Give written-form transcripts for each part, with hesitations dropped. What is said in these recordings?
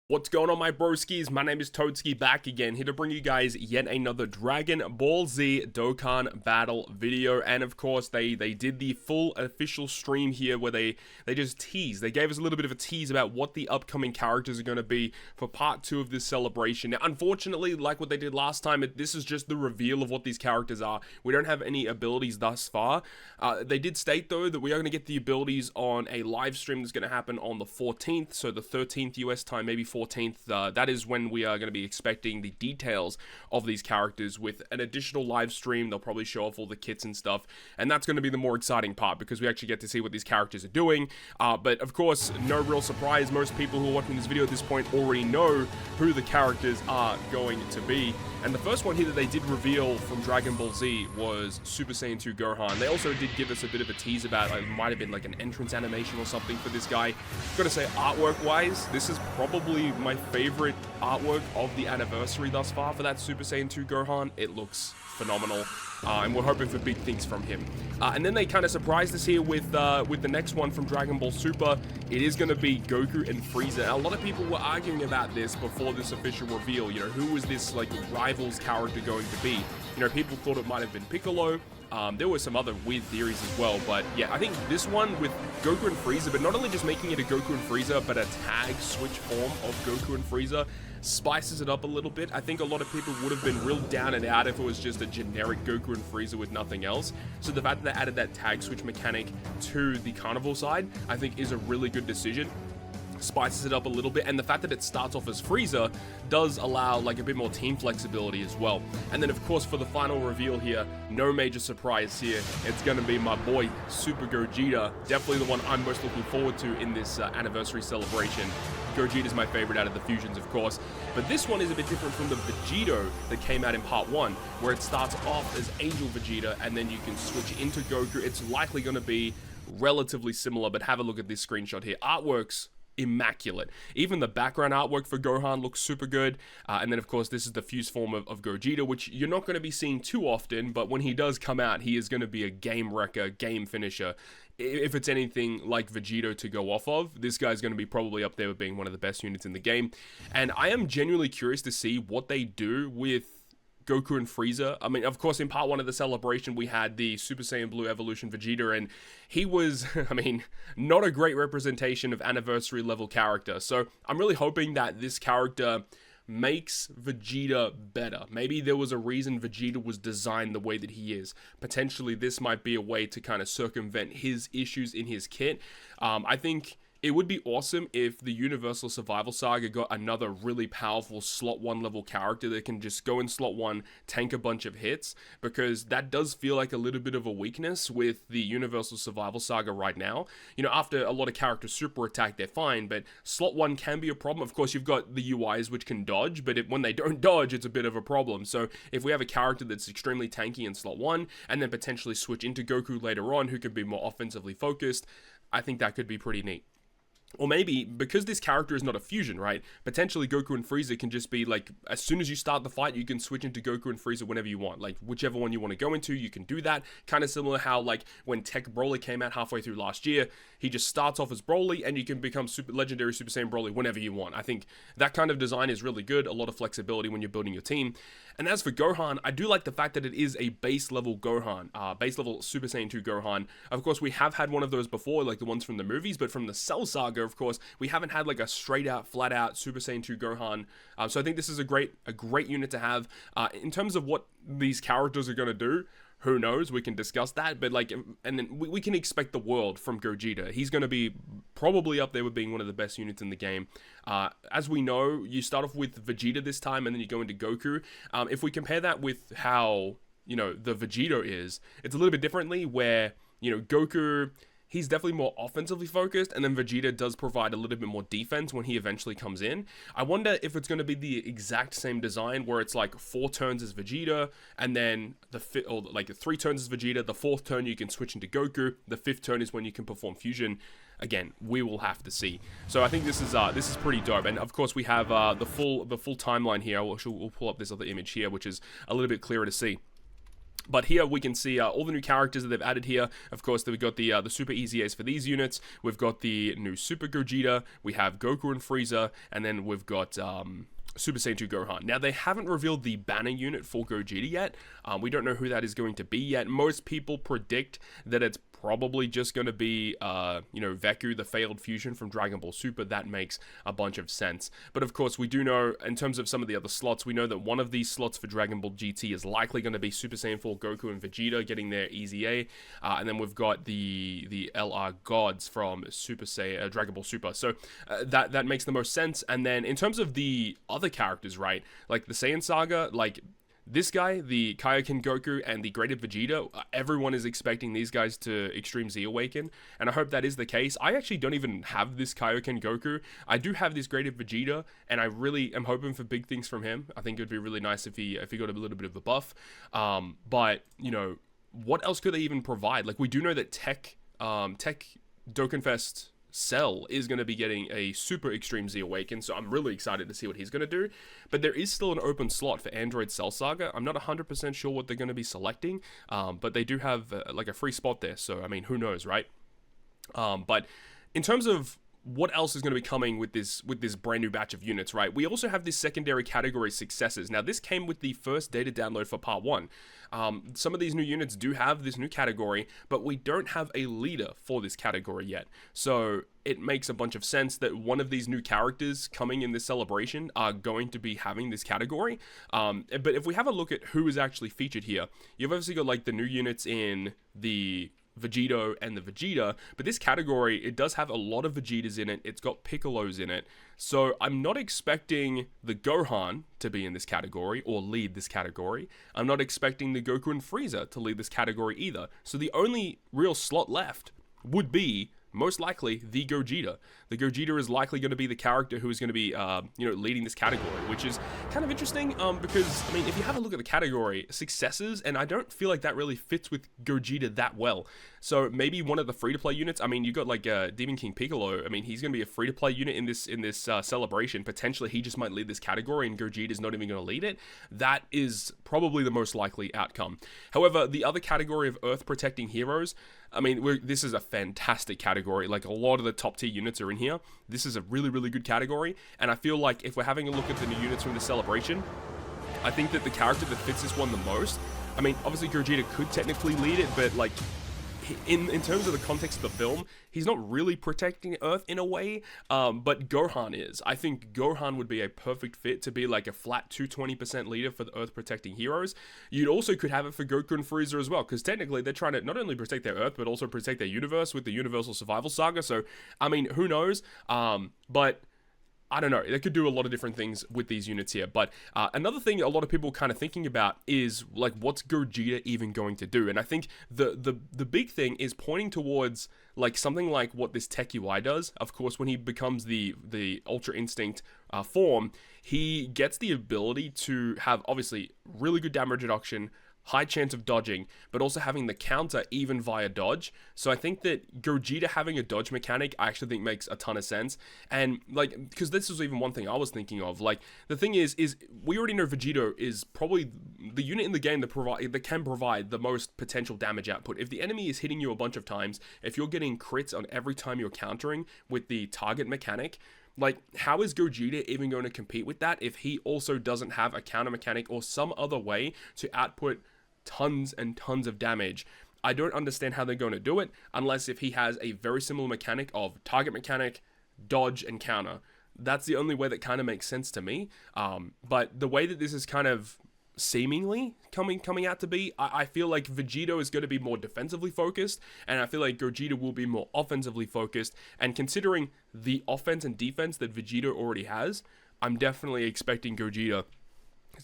What's going on, my broskiis? My name is Toadski, back again, here to bring you guys yet another Dragon Ball Z Dokkan battle video. And of course, they did the full official stream here where they just teased. They gave us a little bit of a tease about what the upcoming characters are going to be for part 2 of this celebration. Now, unfortunately, like what they did last time, this is just the reveal of what these characters are. We don't have any abilities thus far. They did state, though, that we are going to get the abilities on a live stream that's going to happen on the 14th, so the 13th US time, maybe 14th. That is when we are going to be expecting the details of these characters with an additional live stream. They'll probably show off all the kits and stuff, and that's going to be the more exciting part because we actually get to see what these characters are doing. But of course, no real surprise, most people who are watching this video at this point already know who the characters are going to be. And the first one here that they did reveal from Dragon Ball Z was Super Saiyan 2 Gohan. They also did give us a bit of a tease about, it might have been like an entrance animation or something for this guy. Gotta say, artwork wise, this is probably my favorite artwork of the anniversary thus far for that Super Saiyan 2 Gohan. It looks phenomenal, and we're hoping for big things from him. And then they kind of surprised us here with the next one from Dragon Ball Super. It is going to be Goku and Frieza. Now, a lot of people were arguing about this before this official reveal. You know, who was this like rivals character going to be? You know, people thought it might have been Piccolo. There were some other weird theories as well, but yeah, I think this one with Goku and Frieza, but not only just making it a Goku and Frieza, but a tag switch form of Goku and Frieza, spices it up a little bit. I think a lot of people would have been real down and out if it was just a generic Goku and Frieza with nothing else. So the fact that they added that tag switch mechanic to the Carnival side, I think is a really good decision. Spices it up a little bit, and the fact that it starts off as Frieza does allow like a bit more team flexibility as well. And then of course for the final reveal here, no major surprise here, it's gonna be my boy Super Gogeta, definitely the one I'm most looking forward to in this anniversary celebration. Gogeta is my favorite out of the fusions, of course, but this one is a bit different from the Vegito that came out in part 1, where it starts off as Angel Vegeta and then you can switch into Goku. It's likely going to be relatively similar, but have a look at this screenshot here. Artworks immaculate. Even the background artwork for Gohan looks super good. And then of course this is the fused form of Gogeta, which you're not going to be seeing too often, but when he does come out, he is going to be a game wrecker, game finisher. If it's anything like Vegito to go off of, this guy's going to be probably up there with being one of the best units in the game. And I am genuinely curious to see what they do with Goku and Frieza. I mean, of course, in part 1 of the celebration, we had the Super Saiyan Blue Evolution Vegeta, and he was, I mean, not a great representation of anniversary level character. So I'm really hoping that this character makes Vegeta better. Maybe there was a reason Vegeta was designed the way that he is. Potentially, this might be a way to kind of circumvent his issues in his kit. I think it would be awesome if the Universal Survival Saga got another really powerful slot 1 level character that can just go in slot 1, tank a bunch of hits, because that does feel like a little bit of a weakness with the Universal Survival Saga right now. You know, after a lot of characters super attack, they're fine, but slot 1 can be a problem. Of course, you've got the UIs which can dodge, but when they don't dodge, it's a bit of a problem. So if we have a character that's extremely tanky in slot 1, and then potentially switch into Goku later on, who could be more offensively focused, I think that could be pretty neat. Or maybe, because this character is not a fusion, right? Potentially Goku and Frieza can just be like, as soon as you start the fight, you can switch into Goku and Frieza whenever you want. Like, whichever one you want to go into, you can do that. Kind of similar how, like, when Tech Broly came out halfway through last year, he just starts off as Broly, and you can become Legendary Super Saiyan Broly whenever you want. I think that kind of design is really good. A lot of flexibility when you're building your team. And as for Gohan, I do like the fact that it is a base level Gohan, base level Super Saiyan 2 Gohan. Of course, we have had one of those before, like the ones from the movies, but from the Cell Saga, of course, we haven't had like a straight out, flat out Super Saiyan 2 Gohan. So I think this is a great unit to have. In terms of what these characters are going to do, who knows? We can discuss that, but like, and then we can expect the world from Gogeta. He's going to be probably up there with being one of the best units in the game. As we know, you start off with Vegeta this time, and then you go into Goku. If we compare that with how, you know, the Vegito is, it's a little bit differently where, you know, Goku, he's definitely more offensively focused, and then Vegeta does provide a little bit more defense when he eventually comes in. I wonder if it's going to be the exact same design where it's like 4 turns as Vegeta, and then like 3 turns as Vegeta, the 4th turn you can switch into Goku, the 5th turn is when you can perform fusion. Again, we will have to see. So I think this is pretty dope, and of course we have the full timeline here. We'll pull up this other image here, which is a little bit clearer to see. But here we can see all the new characters that they've added here. Of course, we've got the super easy A's for these units. We've got the new Super Gogeta. We have Goku and Frieza. And then we've got Super Saiyan 2 Gohan. Now, they haven't revealed the banner unit for Gogeta yet. We don't know who that is going to be yet. Most people predict that it's probably just going to be, Veku, the failed fusion from Dragon Ball Super. That makes a bunch of sense. But of course, we do know, in terms of some of the other slots, we know that one of these slots for Dragon Ball GT is likely going to be Super Saiyan 4 Goku and Vegeta getting their Easy A. And then we've got the LR Gods from Super Saiyan, Dragon Ball Super. So that makes the most sense. And then in terms of the other characters, right, like the Saiyan Saga, like this guy, the Kaioken Goku, and the Graded Vegeta, everyone is expecting these guys to Extreme Z Awaken, and I hope that is the case. I actually don't even have this Kaioken Goku. I do have this Graded Vegeta, and I really am hoping for big things from him. I think it would be really nice if he got a little bit of a buff. But, what else could they even provide? Like, we do know that Tech Dokkan Fest Cell is going to be getting a Super Extreme Z Awaken, so I'm really excited to see what he's going to do. But there is still an open slot for Android Cell Saga. I'm not 100% sure what they're going to be selecting, but they do have like a free spot there, so I mean, who knows, right? But in terms of what else is going to be coming with this brand new batch of units, right? We also have this secondary category successes. Now, this came with the first data download for part 1. Some of these new units do have this new category, but we don't have a leader for this category yet. So it makes a bunch of sense that one of these new characters coming in this celebration are going to be having this category. But if we have a look at who is actually featured here, you've obviously got like the new units in the Vegito and the Vegeta, but this category, it does have a lot of Vegetas in it. It's got Piccolos in it. So I'm not expecting the Gohan to be in this category or lead this category. I'm not expecting the Goku and Frieza to lead this category either. So the only real slot left would be most likely the Gogeta. The Gogeta is likely going to be the character who is going to be, leading this category, which is kind of interesting because, I mean, if you have a look at the category, successes, and I don't feel like that really fits with Gogeta that well. So maybe one of the free-to-play units, I mean, you got like Demon King Piccolo. I mean, he's going to be a free-to-play unit in this celebration. Potentially, he just might lead this category, and Gogeta is not even going to lead it. That is probably the most likely outcome. However, the other category of Earth-protecting heroes, I mean, this is a fantastic category. Like, a lot of the top tier units are in here. This is a really, really good category. And I feel like if we're having a look at the new units from the celebration, I think that the character that fits this one the most, I mean, obviously Gogeta could technically lead it, but like, in terms of the context of the film, he's not really protecting Earth in a way, but Gohan is. I think Gohan would be a perfect fit to be like a flat 220% leader for the Earth protecting heroes. You also could have it for Goku and Frieza as well, because technically they're trying to not only protect their Earth, but also protect their universe with the Universal Survival Saga. So, I mean, who knows? But I don't know. They could do a lot of different things with these units here. But another thing a lot of people kind of thinking about is, like, what's Gogeta even going to do? And I think the big thing is pointing towards, like, something like what this Tech UI does. Of course, when he becomes the Ultra Instinct form, he gets the ability to have, obviously, really good damage reduction, high chance of dodging, but also having the counter even via dodge. So I think that Gogeta having a dodge mechanic, I actually think makes a ton of sense. And like, because this was even one thing I was thinking of. Like, the thing is we already know Vegito is probably the unit in the game that can provide the most potential damage output. If the enemy is hitting you a bunch of times, if you're getting crits on every time you're countering with the target mechanic, like, how is Gogeta even going to compete with that if he also doesn't have a counter mechanic or some other way to output tons and tons of damage? I don't understand how they're going to do it unless if he has a very similar mechanic of target mechanic, dodge, and counter. That's the only way that kind of makes sense to me. But the way that this is kind of seemingly coming out to be, I feel like Vegito is going to be more defensively focused, and I feel like Gogeta will be more offensively focused. And considering the offense and defense that Vegito already has, I'm definitely expecting Gogeta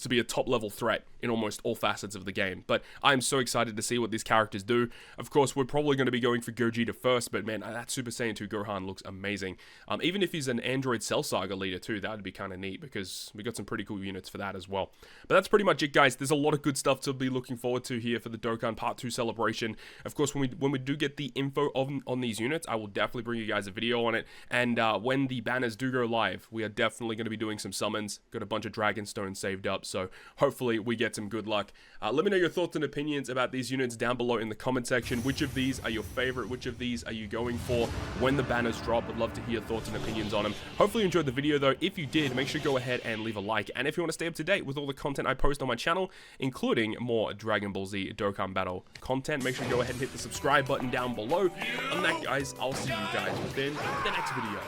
to be a top-level threat in almost all facets of the game. But I'm so excited to see what these characters do. Of course, we're probably going to be going for Gogeta first, but man, that Super Saiyan 2 Gohan looks amazing. Even if he's an Android Cell Saga leader too, that would be kind of neat, because we got some pretty cool units for that as well. But that's pretty much it, guys. There's a lot of good stuff to be looking forward to here for the Dokkan Part 2 celebration. Of course, when we do get the info on these units, I will definitely bring you guys a video on it. And when the banners do go live, we are definitely going to be doing some summons. Got a bunch of Dragon Stones saved up, so hopefully we get get some good luck. Let me know your thoughts and opinions about these units down below in the comment section. Which of these are your favorite? Which of these are you going for when the banners drop? Would love to hear your thoughts and opinions on them. Hopefully you enjoyed the video though. If you did, make sure you go ahead and leave a like. And if you want to stay up to date with all the content I post on my channel, including more Dragon Ball Z Dokkan Battle content, make sure you go ahead and hit the subscribe button down below. On that, guys, I'll see you guys within the next video.